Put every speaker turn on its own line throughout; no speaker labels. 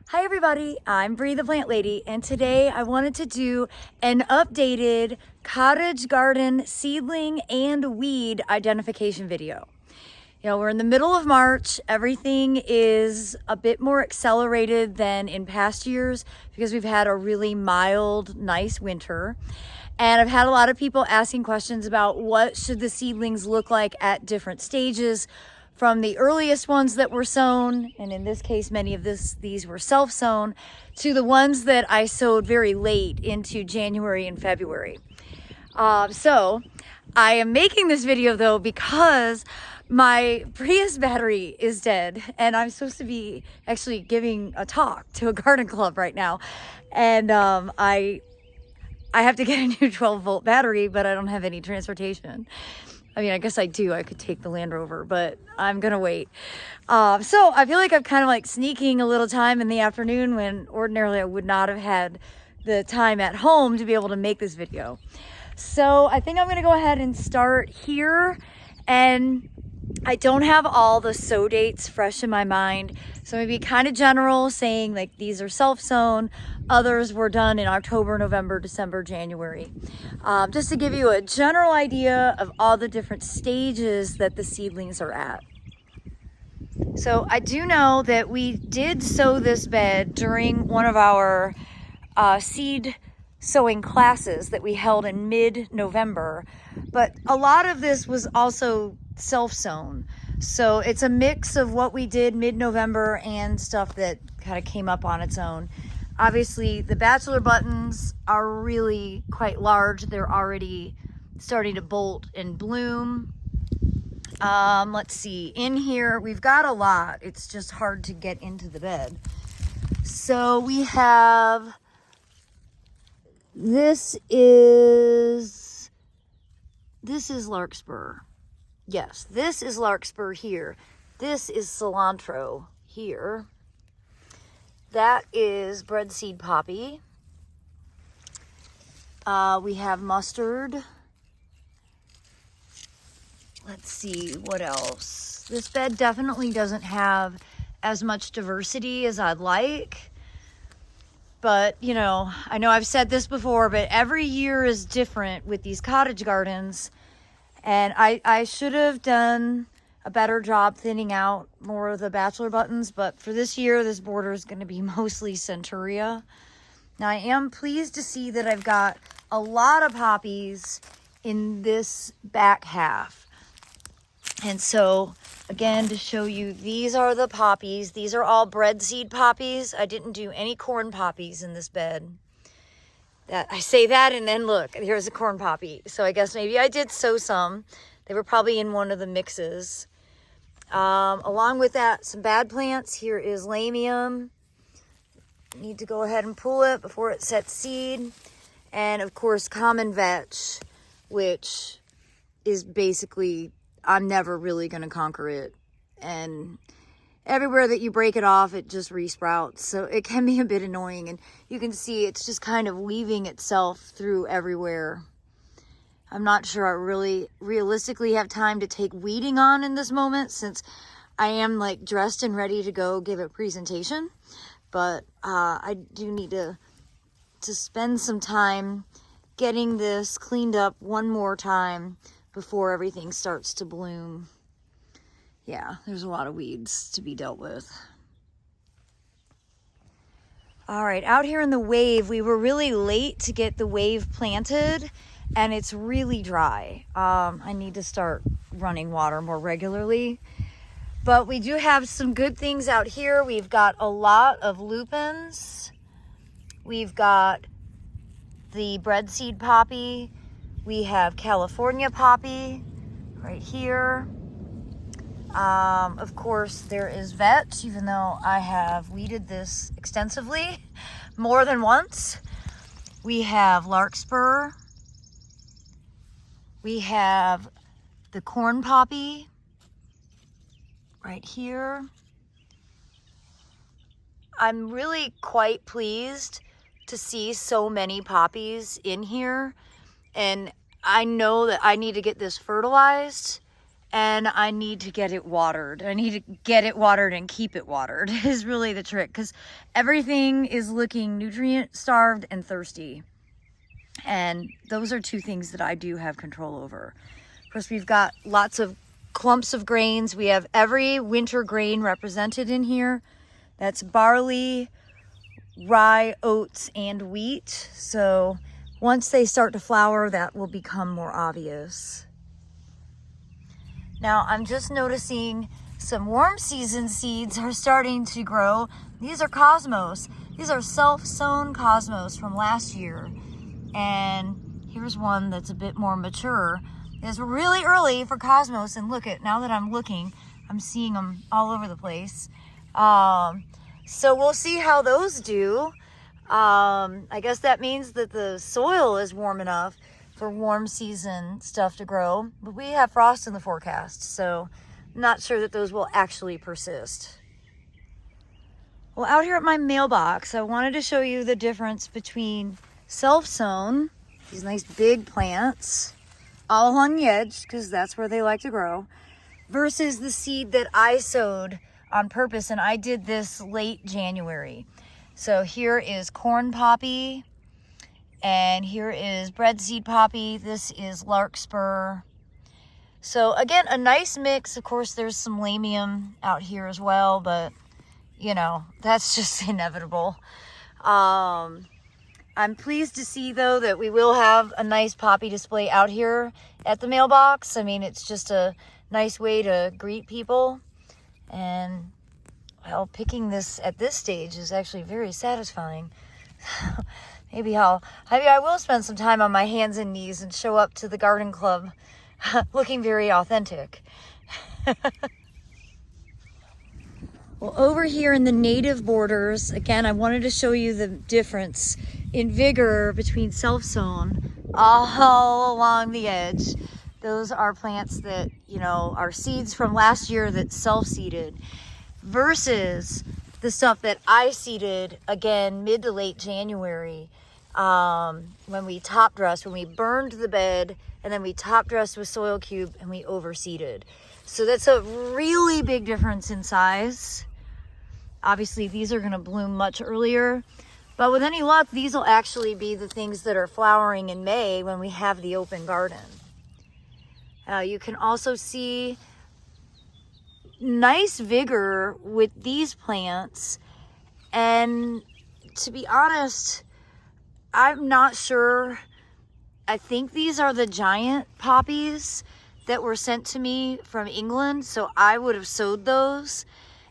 Hi everybody, I'm Bree the Plant Lady, and today I wanted to do an updated cottage garden seedling and weed identification video. You know, we're in the middle of March. Everything is a bit more accelerated than in past years because we've had a really mild, nice winter. And I've had a lot of people asking questions about what should the seedlings look like at different stages, from the earliest ones that were sown, and in this case, many of these were self-sown, to the ones that I sowed very late into January and February. So I am making this video though because my Prius battery is dead, and I'm supposed to be actually giving a talk to a garden club right now, and I have to get a new 12-volt battery, but I don't have any transportation. I mean, I guess I do. I could take the Land Rover, but I'm gonna wait. So I feel like I'm kind of like sneaking a little time in the afternoon when ordinarily I would not have had the time at home to be able to make this video. So I think I'm gonna go ahead and start here, and I don't have all the sow dates fresh in my mind, so maybe kind of general, saying like these are self-sown, others were done in October, November, December, January, just to give you a general idea of all the different stages that the seedlings are at. So I do know that we did sow this bed during one of our seed sowing classes that we held in mid-November, but a lot of this was also self-sown. So it's a mix of what we did mid-November and stuff that kind of came up on its own. Obviously, the bachelor buttons are really quite large. They're already starting to bolt and bloom. Let's see, in here we've got a lot. It's just hard to get into the bed. So we have, this is larkspur. Yes, this is larkspur here. This is cilantro here. That is breadseed poppy. We have mustard. Let's see, what else? This bed definitely doesn't have as much diversity as I'd like. But, you know I've said this before, but every year is different with these cottage gardens. And I should have done a better job thinning out more of the bachelor buttons, but for this year, this border is going to be mostly centuria. Now, I am pleased to see that I've got a lot of poppies in this back half. And so, again, to show you, these are the poppies. These are all breadseed poppies. I didn't do any corn poppies in this bed. I say that, and then look, here's a corn poppy. So I guess maybe I did sow some. They were probably in one of the mixes. Along with that, some bad plants. Here is lamium. Need to go ahead and pull it before it sets seed. And of course, common vetch, which is basically, I'm never really going to conquer it. And everywhere that you break it off, it just resprouts. So it can be a bit annoying. And you can see it's just kind of weaving itself through everywhere. I'm not sure I really realistically have time to take weeding on in this moment, since I am like dressed and ready to go give a presentation. But I do need to spend some time getting this cleaned up one more time before everything starts to bloom. Yeah, there's a lot of weeds to be dealt with. All right, out here in the wave, we were really late to get the wave planted, and it's really dry. I need to start running water more regularly. But we do have some good things out here. We've got a lot of lupins. We've got the breadseed poppy. We have California poppy right here. Of course, there is vetch, even though I have weeded this extensively more than once. We have larkspur. We have the corn poppy right here. I'm really quite pleased to see so many poppies in here, and I know that I need to get this fertilized and I need to get it watered. I need to get it watered and keep it watered is really the trick, because everything is looking nutrient starved and thirsty. And those are two things that I do have control over. Of course, we've got lots of clumps of grains. We have every winter grain represented in here. That's barley, rye, oats, and wheat. So once they start to flower, that will become more obvious. Now I'm just noticing some warm season seeds are starting to grow. These are cosmos. These are self-sown cosmos from last year. And here's one that's a bit more mature. It's really early for cosmos, and look at, now that I'm looking, I'm seeing them all over the place. So we'll see how those do. I guess that means that the soil is warm enough for warm season stuff to grow, but we have frost in the forecast, so I'm not sure that those will actually persist. Well, out here at my mailbox, I wanted to show you the difference between self-sown, these nice big plants, all along the edge, because that's where they like to grow, versus the seed that I sowed on purpose, and I did this late January. So here is corn poppy, and here is breadseed poppy. This is larkspur. So again, a nice mix. Of course, there's some lamium out here as well, but you know, that's just inevitable. I'm pleased to see though that we will have a nice poppy display out here at the mailbox. I mean, it's just a nice way to greet people. And well, picking this at this stage is actually very satisfying. Maybe I will spend some time on my hands and knees and show up to the garden club looking very authentic. Well, over here in the native borders, again, I wanted to show you the difference in vigor between self-sown all along the edge. Those are plants that, you know, are seeds from last year that self-seeded, versus the stuff that I seeded, again, mid to late January, when we top dressed, when we burned the bed, and then we top dressed with soil cube and we overseeded. So that's a really big difference in size. Obviously, these are going to bloom much earlier, but with any luck, these will actually be the things that are flowering in May when we have the open garden. You can also see nice vigor with these plants, and to be honest, I'm not sure. I think these are the giant poppies that were sent to me from England, so I would have sowed those,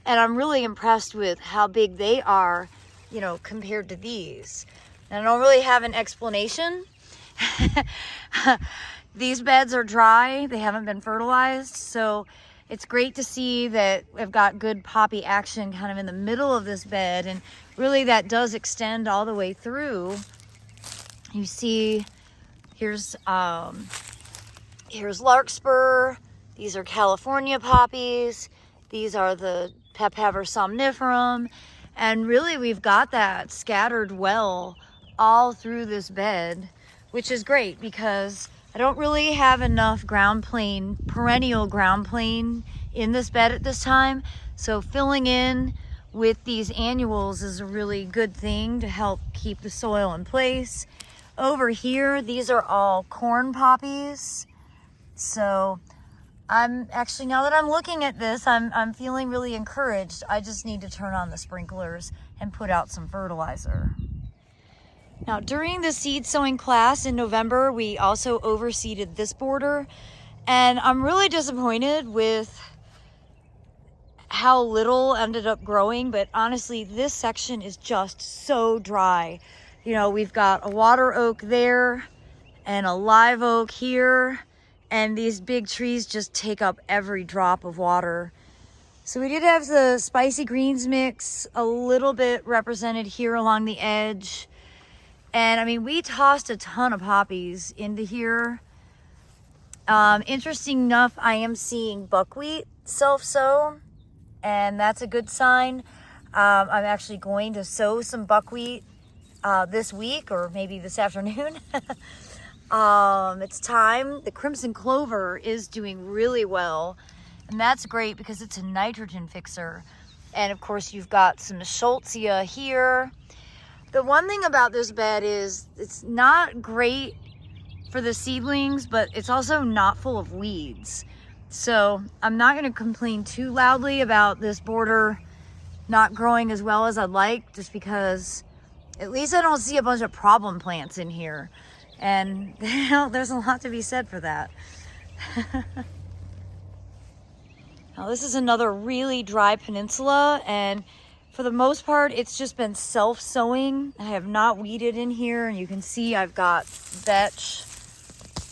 and I'm really impressed with how big they are, you know, compared to these. And I don't really have an explanation. These beds are dry, they haven't been fertilized, so it's great to see that we've got good poppy action kind of in the middle of this bed, and really that does extend all the way through. You see, here's larkspur, these are California poppies, these are the Papaver somniferum, and really we've got that scattered well all through this bed, which is great because I don't really have enough ground plane, perennial ground plane in this bed at this time. So filling in with these annuals is a really good thing to help keep the soil in place. Over here, these are all corn poppies. So I'm actually, now that I'm looking at this, I'm feeling really encouraged. I just need to turn on the sprinklers and put out some fertilizer. Now, during the seed sowing class in November, we also overseeded this border, and I'm really disappointed with how little ended up growing, but honestly, this section is just so dry. You know, we've got a water oak there and a live oak here, and these big trees just take up every drop of water. So we did have the spicy greens mix a little bit represented here along the edge. And I mean, we tossed a ton of poppies into here. Interesting enough, I am seeing buckwheat self-sow, and that's a good sign. I'm actually going to sow some buckwheat this week, or maybe this afternoon. It's time. The crimson clover is doing really well, and that's great because it's a nitrogen fixer. And of course you've got some Schultzia here. The one thing about this bed is it's not great for the seedlings, but it's also not full of weeds. So I'm not going to complain too loudly about this border not growing as well as I'd like, just because at least I don't see a bunch of problem plants in here. And there's a lot to be said for that. Now this is another really dry peninsula, and for the most part it's just been self-sowing. I have not weeded in here, and you can see I've got vetch.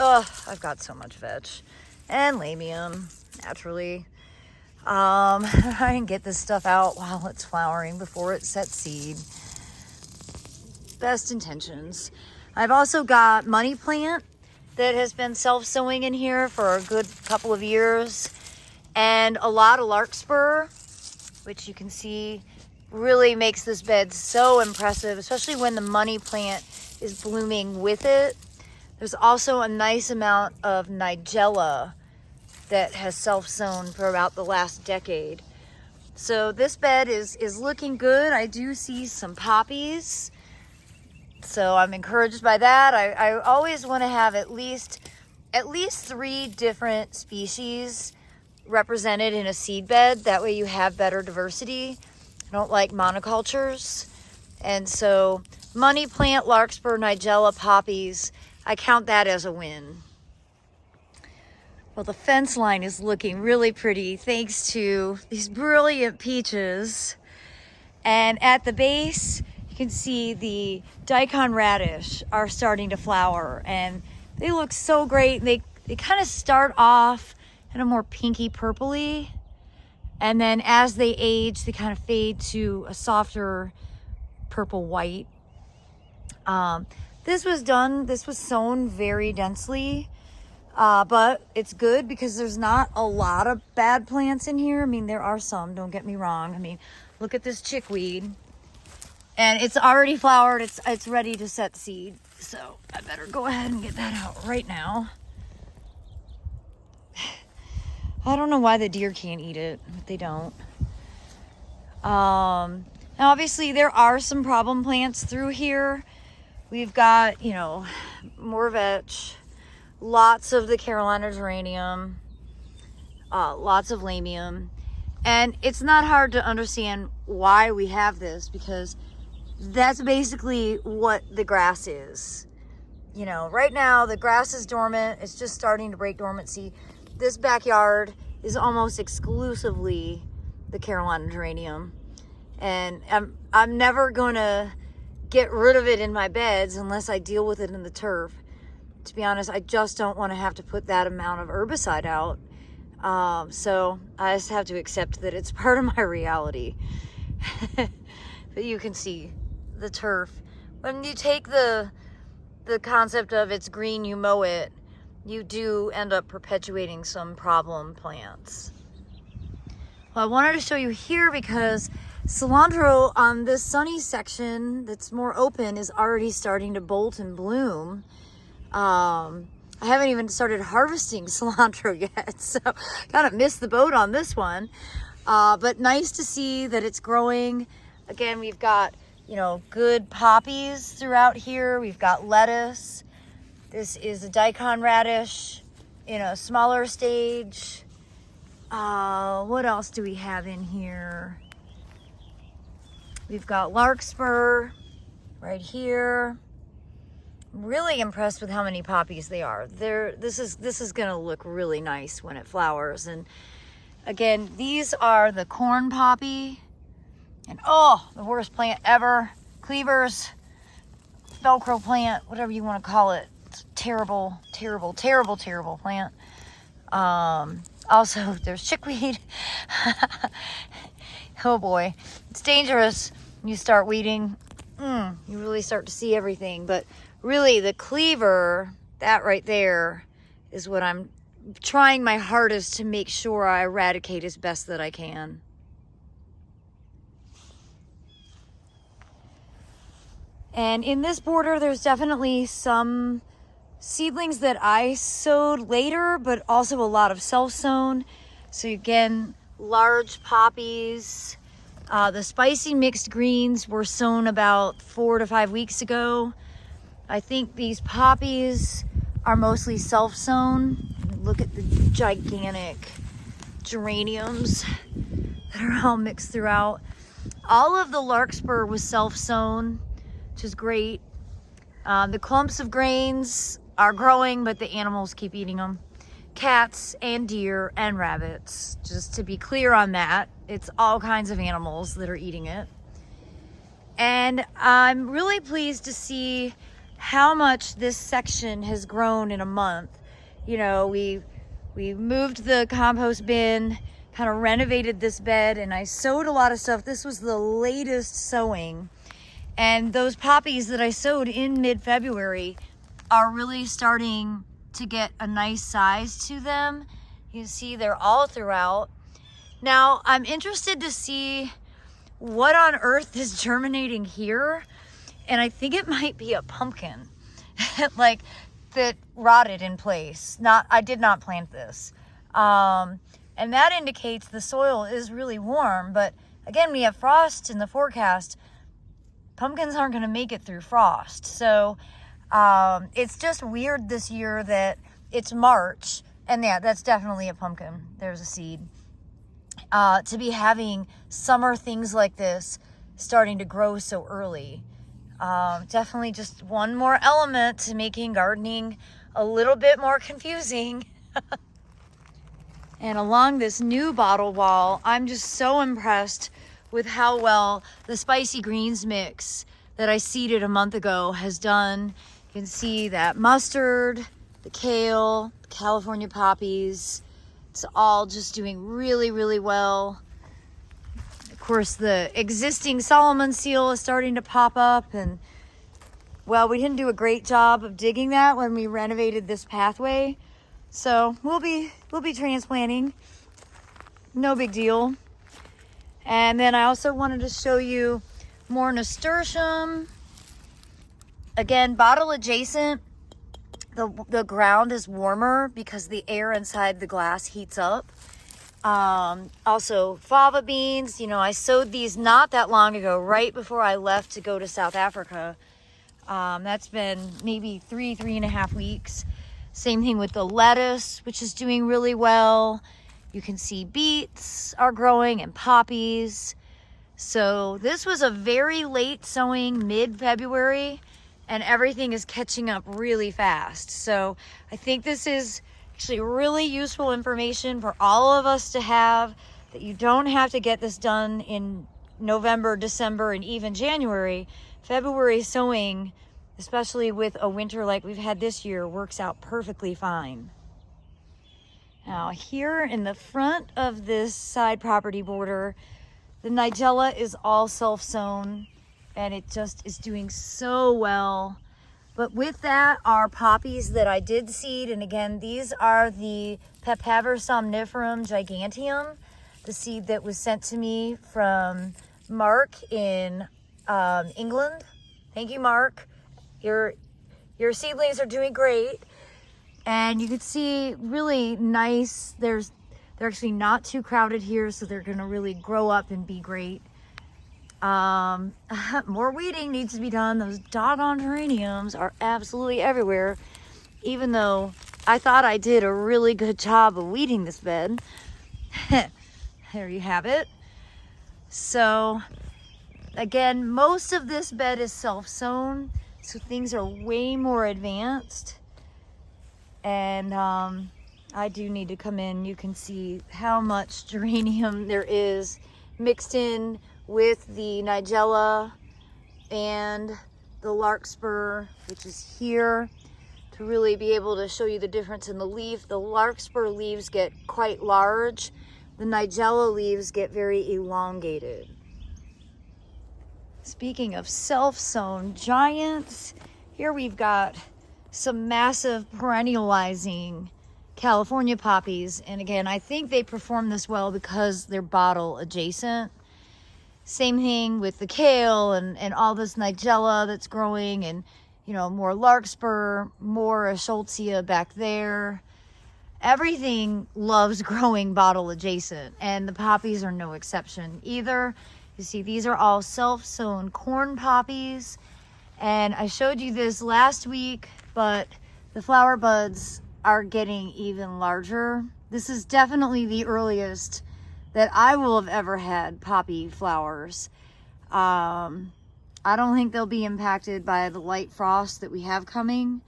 I've got so much vetch and lamium naturally. I can get this stuff out while it's flowering before it sets seed. Best intentions. I've also got money plant that has been self-sowing in here for a good couple of years, and a lot of larkspur, which you can see really makes this bed so impressive, especially when the money plant is blooming with it. There's also a nice amount of nigella that has self-sown for about the last decade. So this bed is looking good. I do see some poppies, so I'm encouraged by that. I always want to have at least 3 different species represented in a seed bed. That way you have better diversity. I don't like monocultures. And so money plant, larkspur, nigella, poppies, I count that as a win. Well, the fence line is looking really pretty thanks to these brilliant peaches. And at the base, you can see the daikon radish are starting to flower, and they look so great. They kind of start off in a more pinky purpley, and then as they age, they kind of fade to a softer purple white. This was sown very densely. But it's good because there's not a lot of bad plants in here. I mean, there are some, don't get me wrong. I mean, look at this chickweed, and it's already flowered. It's ready to set seed. So I better go ahead and get that out right now. I don't know why the deer can't eat it, but they don't. Now obviously there are some problem plants through here. We've got, more vetch, lots of the Carolina geranium, lots of lamium, and it's not hard to understand why we have this, because that's basically what the grass is. Right now the grass is dormant. It's just starting to break dormancy. This backyard is almost exclusively the Carolina geranium, and I'm never gonna get rid of it in my beds unless I deal with it in the turf. To be honest, I just don't want to have to put that amount of herbicide out. So I just have to accept that it's part of my reality. But you can see the turf. When you take the concept of it's green, you mow it, you do end up perpetuating some problem plants. Well, I wanted to show you here because cilantro on this sunny section that's more open is already starting to bolt and bloom. I haven't even started harvesting cilantro yet, so kind of missed the boat on this one. But nice to see that it's growing. Again, we've got, good poppies throughout here. We've got lettuce. This is a daikon radish in a smaller stage. What else do we have in here? We've got larkspur right here. I'm really impressed with how many poppies they are. This is gonna look really nice when it flowers. And again, these are the corn poppy. And the worst plant ever. Cleavers, Velcro plant, whatever you want to call it. It's a terrible, terrible, terrible, terrible plant. Also, there's chickweed. Oh boy, it's dangerous when you start weeding. You really start to see everything. But really, the cleaver, that right there, is what I'm trying my hardest to make sure I eradicate as best that I can. And in this border, there's definitely some seedlings that I sowed later, but also a lot of self-sown. So again, large poppies. The spicy mixed greens were sown about 4 to 5 weeks ago. I think these poppies are mostly self-sown. Look at the gigantic geraniums that are all mixed throughout. All of the larkspur was self-sown, which is great. The clumps of grains are growing, but the animals keep eating them. Cats and deer and rabbits, just to be clear on that. It's all kinds of animals that are eating it. And I'm really pleased to see how much this section has grown in a month. You know, we moved the compost bin, kind of renovated this bed, and I sowed a lot of stuff. This was the latest sowing. And those poppies that I sowed in mid-February are really starting to get a nice size to them. You can see they're all throughout. Now, I'm interested to see what on earth is germinating here. And I think it might be a pumpkin, like that rotted in place. I did not plant this. And that indicates the soil is really warm. But again, we have frost in the forecast. Pumpkins aren't going to make it through frost. So it's just weird this year that it's March. And yeah, that's definitely a pumpkin. There's a seed. To be having summer things like this starting to grow so early. Definitely just one more element to making gardening a little bit more confusing. And along this new bottle wall, I'm just so impressed with how well the spicy greens mix that I seeded a month ago has done. You can see that mustard, the kale, the California poppies. It's all just doing really, really well. Of course, the existing Solomon seal is starting to pop up, and well, we didn't do a great job of digging that when we renovated this pathway. So we'll be transplanting. No big deal. And then I also wanted to show you more nasturtium. Again, bottle adjacent. The ground is warmer because the air inside the glass heats up. Also fava beans. You know, I sowed these not that long ago, right before I left to go to South Africa. That's been maybe 3.5 weeks. Same thing with the lettuce, which is doing really well. You can see beets are growing and poppies. So this was a very late sowing, mid-February, and everything is catching up really fast. So I think this is actually really useful information for all of us to have, that you don't have to get this done in November, December, and even January. February sowing, especially with a winter like we've had this year, works out perfectly fine. Now here in the front of this side property border, the Nigella is all self-sown, and it just is doing so well. But with that are poppies that I did seed, and again, these are the Papaver somniferum giganteum, the seed that was sent to me from Mark in England. Thank you, Mark. Your seedlings are doing great. And you can see really nice, they're actually not too crowded here, so they're gonna really grow up and be great. More weeding needs to be done. Those doggone geraniums are absolutely everywhere, even though I thought I did a really good job of weeding this bed. There you have it. So again, most of this bed is self-sown, so things are way more advanced. And I do need to come in. You can see how much geranium there is mixed in with the Nigella and the larkspur, which is here, to really be able to show you the difference in the leaf. The larkspur leaves get quite large. The Nigella leaves get very elongated. Speaking of self-sown giants, here we've got some massive perennializing California poppies. And again, I think they perform this well because they're bottle adjacent. Same thing with the kale and all this Nigella that's growing. And you know, more larkspur, more Schultzia back there. Everything loves growing bottle adjacent, and the poppies are no exception either. You see, these are all self-sown corn poppies, and I showed you this last week, but the flower buds are getting even larger. This is definitely the earliest that I will have ever had poppy flowers. I don't think they'll be impacted by the light frost that we have coming,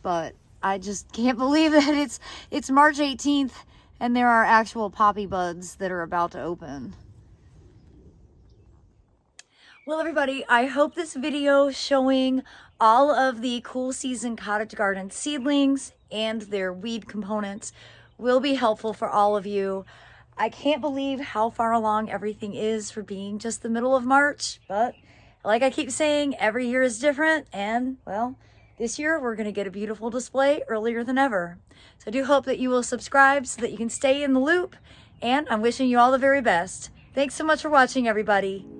but I just can't believe that it's March 18th and there are actual poppy buds that are about to open. Well, everybody, I hope this video showing all of the cool season cottage garden seedlings and their weed components will be helpful for all of you. I can't believe how far along everything is for being just the middle of March, but like I keep saying, every year is different, and well, this year, we're going to get a beautiful display earlier than ever. So I do hope that you will subscribe so that you can stay in the loop, and I'm wishing you all the very best. Thanks so much for watching, everybody.